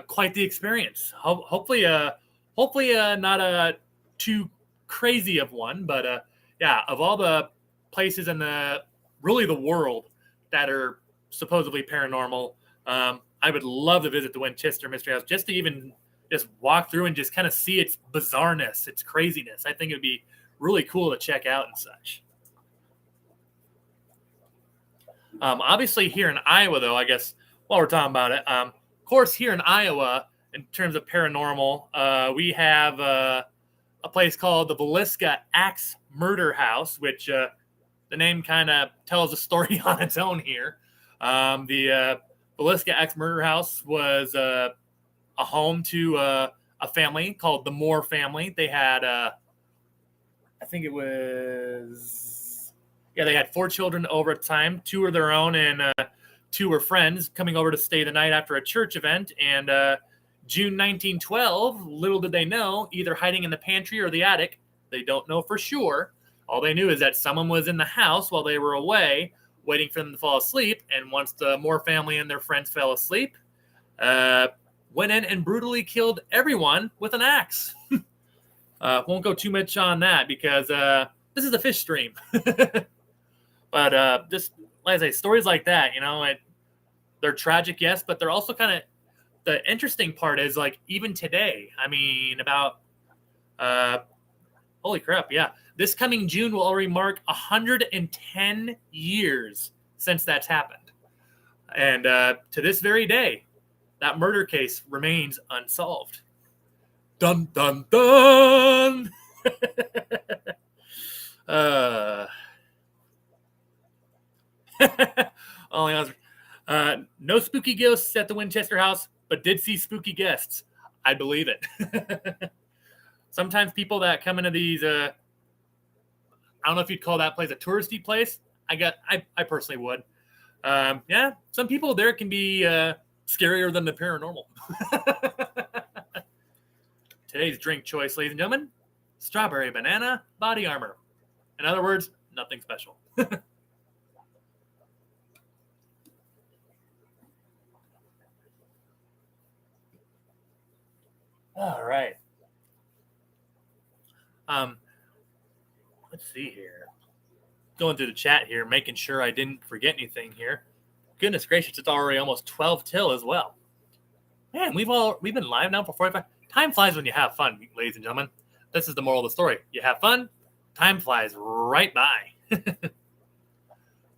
quite the experience. Hopefully not too crazy of one, but yeah, of all the places in the world that are supposedly paranormal, I would love to visit the Winchester Mystery House just to even just walk through and just kind of see its bizarreness, its craziness. I think it would be really cool to check out and such. Obviously here in Iowa, though, I guess while we're talking about it, of course here in Iowa, in terms of paranormal, we have a place called the Villisca Axe Murder House, which the name kind of tells a story on its own here. The Villisca Axe Murder House was a home to a family called the Moore family. They had, I think it was, they had 4 children over at the time. 2 were their own, and 2 were friends coming over to stay the night after a church event. And June 1912, little did they know, either hiding in the pantry or the attic, they don't know for sure. All they knew is that someone was in the house while they were away, waiting for them to fall asleep. And once the Moore family and their friends fell asleep, went in and brutally killed everyone with an axe. Won't go too much on that because this is a fish stream. But just, like I say, stories like that, they're tragic, yes, but they're also kind of, the interesting part is, like, even today, I mean, about, holy crap, yeah. This coming June will already mark 110 years since that's happened. And to this very day, that murder case remains unsolved. Dun, dun, dun! Following us. No spooky ghosts at the Winchester house, but did see spooky guests. I believe it. Sometimes people that come into these, I don't know if you'd call that place a touristy place. I personally would. Yeah, some people there can be scarier than the paranormal. Today's drink choice, ladies and gentlemen, strawberry banana body armor. In other words, nothing special. All right. Let's see here. Going through the chat here, making sure I didn't forget anything here. Goodness gracious, it's already almost 12 till as well. Man, we've been live now for 45. Time flies when you have fun, ladies and gentlemen. This is the moral of the story. You have fun, time flies right by.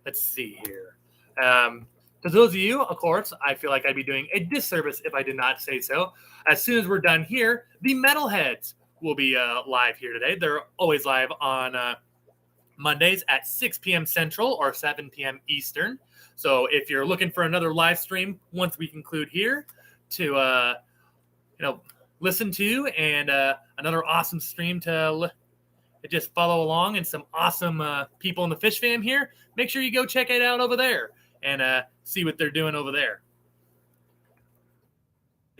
Let's see here. For those of you, of course, I feel like I'd be doing a disservice if I did not say so. As soon as we're done here, the Metalheads will be live here today. They're always live on Mondays at 6 p.m. Central or 7 p.m. Eastern. So if you're looking for another live stream once we conclude here to listen to, and another awesome stream to just follow along, and some awesome people in the Fish Fam here, make sure you go check it out over there and see what they're doing over there.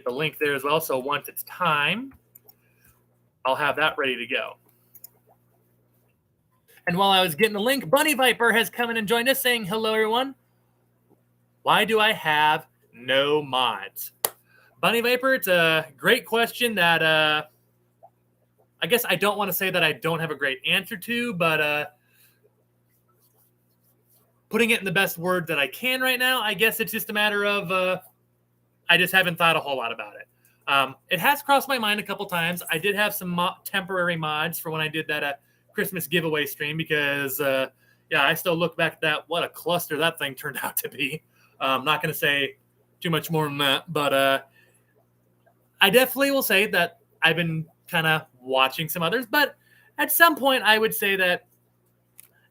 The link there as well, so once it's time, I'll have that ready to go. And while I was getting the link, Bunny Viper has come in and joined us, saying, hello, everyone. Why do I have no mods? Bunny Viper, it's a great question that I guess I don't want to say that I don't have a great answer to, but putting it in the best word that I can right now, I guess it's just a matter of I just haven't thought a whole lot about it. It has crossed my mind a couple times. I did have some temporary mods for when I did that Christmas giveaway stream because, I still look back at that. What a cluster that thing turned out to be. I'm not going to say too much more than that, but I definitely will say that I've been kind of watching some others. But at some point, I would say that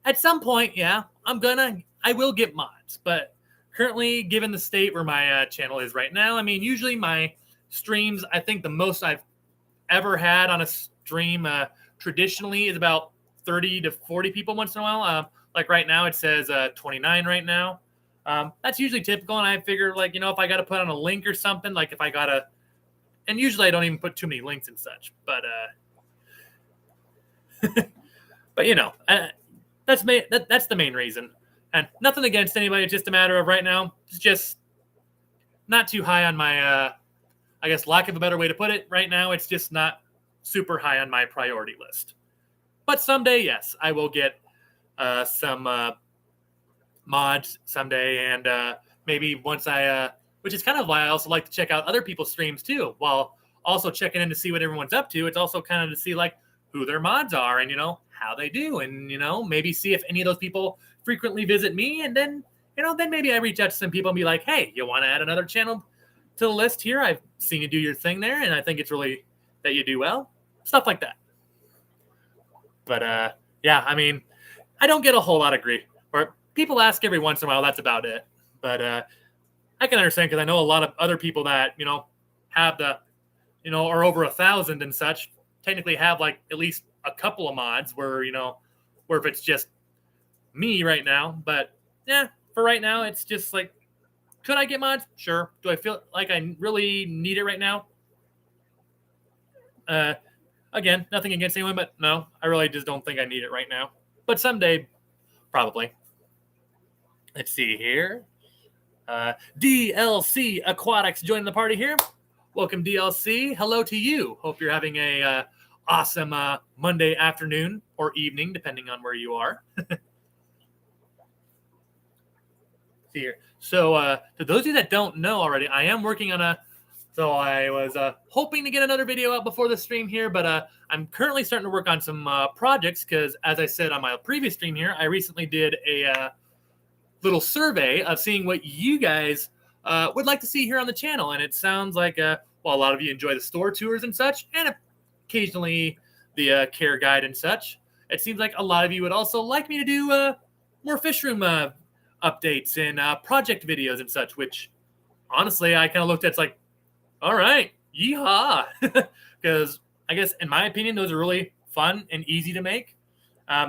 at some point, I will get mods. But currently, given the state where my channel is right now, I mean, usually my streams, I think the most I've ever had on a stream traditionally is about 30 to 40 people once in a while. Like right now, it says 29 right now. That's usually typical, and I figure, if I got to put on a link or something, like if I got to, and usually I don't even put too many links and such, but that's the main reason. And nothing against anybody, it's just a matter of right now, it's just not too high on my, I guess, lack of a better way to put it. Right now, it's just not super high on my priority list. But someday, yes, I will get some mods someday, and maybe once which is kind of why I also like to check out other people's streams too, while also checking in to see what everyone's up to. It's also kind of to see who their mods are and how they do, and maybe see if any of those people frequently visit me, and then then maybe I reach out to some people and be like, hey, you want to add another channel to the list here? I've seen you do your thing there, and I think it's really that you do well, stuff like that. But I mean, I don't get a whole lot of grief, or people ask every once in a while. That's about it. But I can understand, because I know a lot of other people that have the are over 1,000 and such, technically have at least a couple of mods where where if it's just me right now. But for right now, it's just could I get mods? Sure. Do I feel like I really need it right now? Again, nothing against anyone, but no, I really just don't think I need it right now. But someday, probably. Let's see here. DLC Aquatics joining the party here. Welcome, DLC. Hello to you. Hope you're having a awesome Monday afternoon or evening, depending on where you are. See here. So, to those of you that don't know already, I am working on so I was hoping to get another video out before the stream here, but I'm currently starting to work on some projects because, as I said on my previous stream here, I recently did a little survey of seeing what you guys would like to see here on the channel. And it sounds like, a lot of you enjoy the store tours and such, and occasionally the care guide and such. It seems like a lot of you would also like me to do more fish room updates and project videos and such, which honestly I kind of looked at. It's like, all right, yeehaw, because I guess in my opinion those are really fun and easy to make.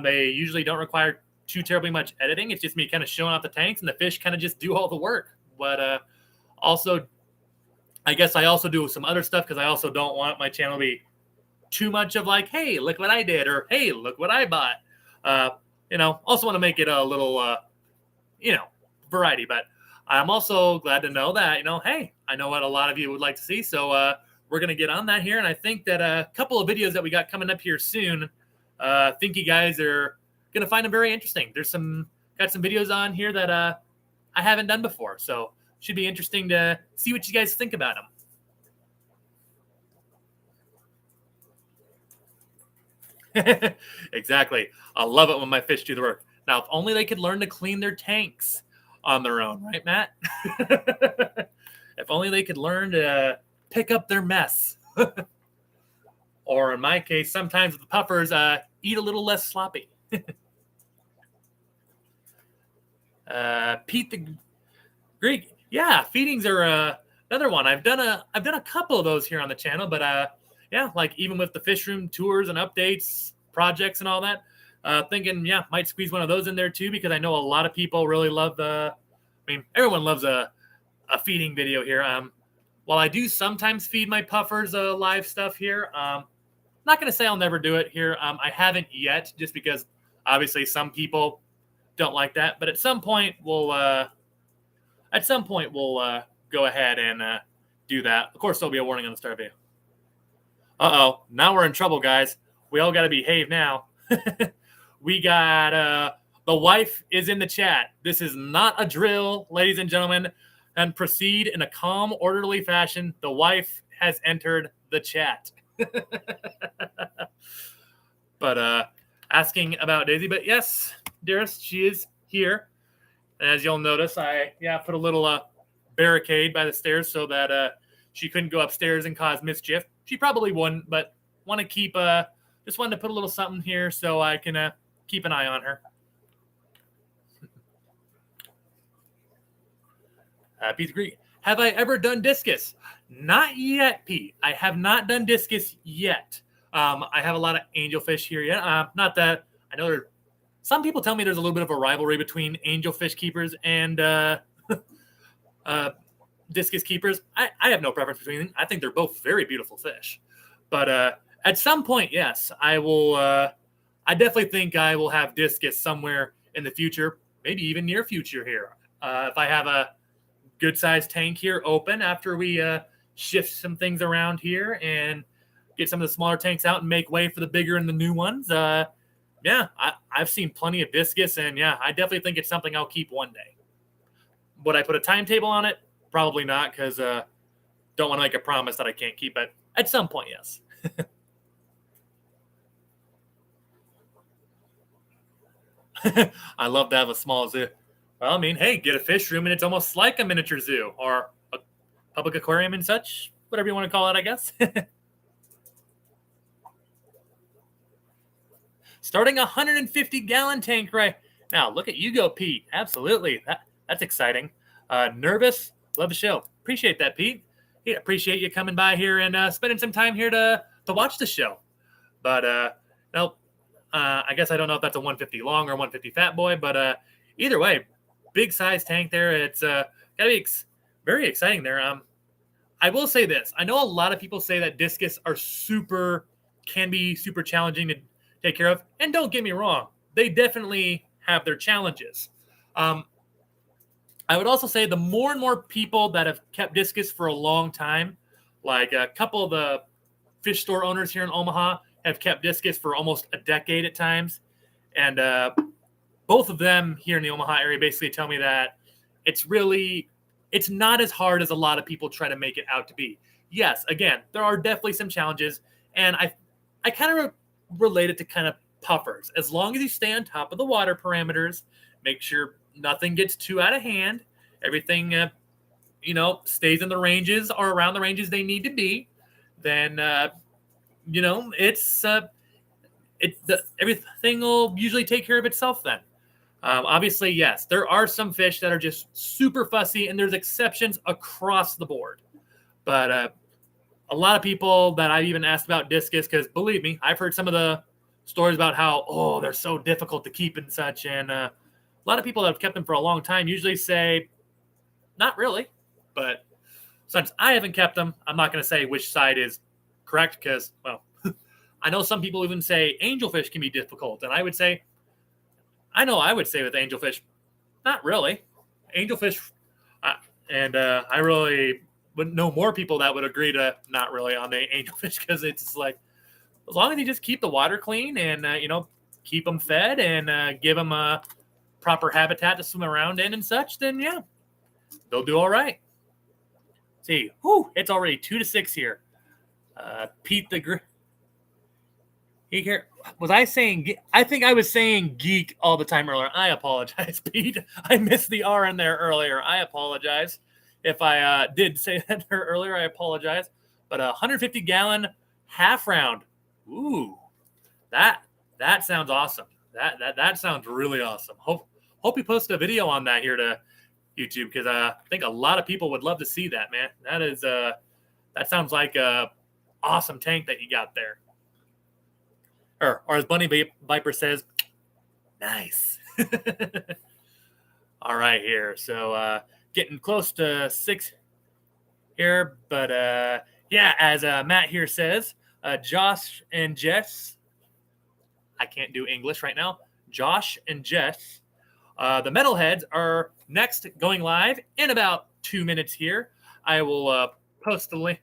They usually don't require too terribly much editing. It's just me kind of showing off the tanks, and the fish kind of just do all the work. But also, I guess I also do some other stuff because I also don't want my channel to be too much of like, hey, look what I did, or hey, look what I bought. Also want to make it a little, variety. But I'm also glad to know that, hey, I know what a lot of you would like to see. So we're going to get on that here. And I think that a couple of videos that we got coming up here soon, I think you guys are going to find them very interesting. Got some videos on here that I haven't done before. So should be interesting to see what you guys think about them. Exactly. I love it when my fish do the work. Now, if only they could learn to clean their tanks on their own, right, Matt? If only they could learn to pick up their mess. Or in my case, sometimes the puffers eat a little less sloppy. Pete the Greek. Yeah, feedings are another one. I've done a couple of those here on the channel, but like even with the fish room tours and updates, projects and all that, thinking, might squeeze one of those in there too, because I know a lot of people really love everyone loves a feeding video here. While I do sometimes feed my puffers live stuff here, not going to say I'll never do it here. I haven't yet, just because obviously some people don't like that. But at some point we'll go ahead and do that. Of course, there'll be a warning on the start video. Uh-oh, now we're in trouble, guys. We all got to behave now. We got the wife is in the chat. This is not a drill, ladies and gentlemen. And proceed in a calm, orderly fashion. The wife has entered the chat. But asking about Daisy. But yes, dearest, she is here. And as you'll notice, I put a little barricade by the stairs so that she couldn't go upstairs and cause mischief. She probably wouldn't, but want to keep just wanted to put a little something here so I can keep an eye on her. Pete Greek. Have I ever done discus? Not yet, Pete. I have not done discus yet. I have a lot of angelfish here yet. Not that I know some people tell me there's a little bit of a rivalry between angelfish keepers and discus keepers. I have no preference between them. I think they're both very beautiful fish. But at some point, yes, I will. I definitely think I will have discus somewhere in the future, maybe even near future here. If I have a good-sized tank here open after we shift some things around here and get some of the smaller tanks out and make way for the bigger and the new ones. I've seen plenty of discus, and I definitely think it's something I'll keep one day. Would I put a timetable on it? Probably not, because don't want to make a promise that I can't keep it. At some point, yes. I love to have a small zoo. Well, I mean, hey, get a fish room, and it's almost like a miniature zoo or a public aquarium and such, whatever you want to call it, I guess. Starting a 150-gallon tank right now. Look at you go, Pete. Absolutely. That's exciting. Nervous. Love the show. Appreciate that, Pete. Yeah, appreciate you coming by here and spending some time here to watch the show. But, I guess I don't know if that's a 150 long or 150 fat boy, but either way, big size tank there. It's got to be very exciting there. I will say this. I know a lot of people say that discus can be super challenging to take care of. And don't get me wrong, they definitely have their challenges. I would also say the more and more people that have kept discus for a long time, like a couple of the fish store owners here in Omaha have kept discus for almost a decade at times. And both of them here in the Omaha area basically tell me that it's not as hard as a lot of people try to make it out to be. Yes, again, there are definitely some challenges. And I kind of relate it to kind of puffers. As long as you stay on top of the water parameters, make sure nothing gets too out of hand, everything, stays in the ranges or around the ranges they need to be, then, everything will usually take care of itself then. Obviously, yes, there are some fish that are just super fussy, and there's exceptions across the board. But a lot of people that I've even asked about discus, because believe me, I've heard some of the stories about how, oh, they're so difficult to keep and such. And a lot of people that have kept them for a long time usually say, not really. But since I haven't kept them, I'm not going to say which side is correct because, well, I know some people even say angelfish can be difficult. And I would say with angelfish, not really. Angelfish, I really would know more people that would agree to not really on the angelfish because it's just like, as long as you just keep the water clean and, keep them fed and give them a proper habitat to swim around in and such, then yeah, they'll do all right. See, it's already 2-6 here. Pete here. Was I saying? I think I was saying geek all the time earlier. I apologize, Pete. I missed the R in there earlier. I apologize. If I did say that earlier, I apologize. But a 150-gallon half round. Ooh, that sounds awesome. That sounds really awesome. Hope you post a video on that here to YouTube because I think a lot of people would love to see that, man. That sounds like a awesome tank that you got there. Or as Bunny Viper says, nice. All right here. So getting close to 6 here. But yeah, as Matt here says, Josh and Jess, I can't do English right now. Josh and Jess, the metalheads are next going live in about 2 minutes here. I will post the link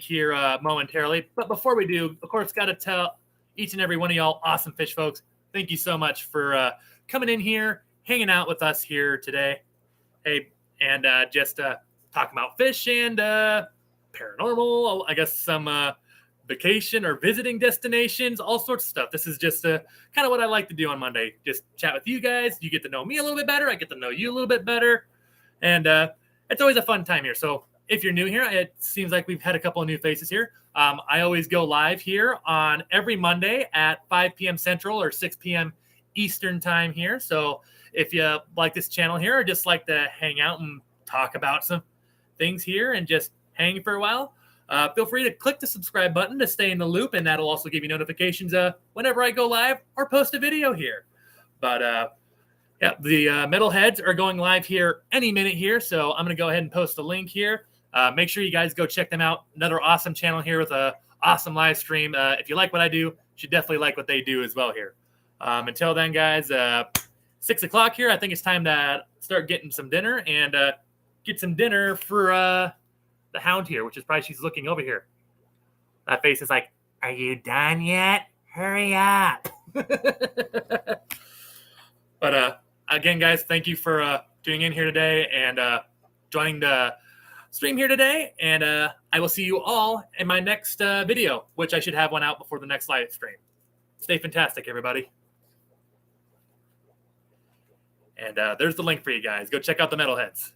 here momentarily. But before we do, of course, got to tell each and every one of y'all awesome fish folks, thank you so much for coming in here, hanging out with us here today. Hey, and just talking about fish and paranormal, I guess some vacation or visiting destinations, all sorts of stuff. This is just kind of what I like to do on Monday. Just chat with you guys. You get to know me a little bit better. I get to know you a little bit better. And it's always a fun time here. So if you're new here, it seems like we've had a couple of new faces here. I always go live here on every Monday at 5 p.m. Central or 6 p.m. Eastern time here. So if you like this channel here or just like to hang out and talk about some things here and just hang for a while, feel free to click the subscribe button to stay in the loop, and that'll also give you notifications whenever I go live or post a video here. But yeah, the metalheads are going live here any minute here, so I'm going to go ahead and post a link here. Make sure you guys go check them out. Another awesome channel here with a awesome live stream. If you like what I do, you should definitely like what they do as well here. Until then, guys, 6 o'clock here, I think it's time to start getting some dinner and get some dinner for the hound here, which is probably she's looking over here. That face is like, are you done yet? Hurry up. But again, guys, thank you for tuning in here today and joining the stream here today. And I will see you all in my next video, which I should have one out before the next live stream. Stay fantastic, everybody. And there's the link for you guys. Go check out the metalheads.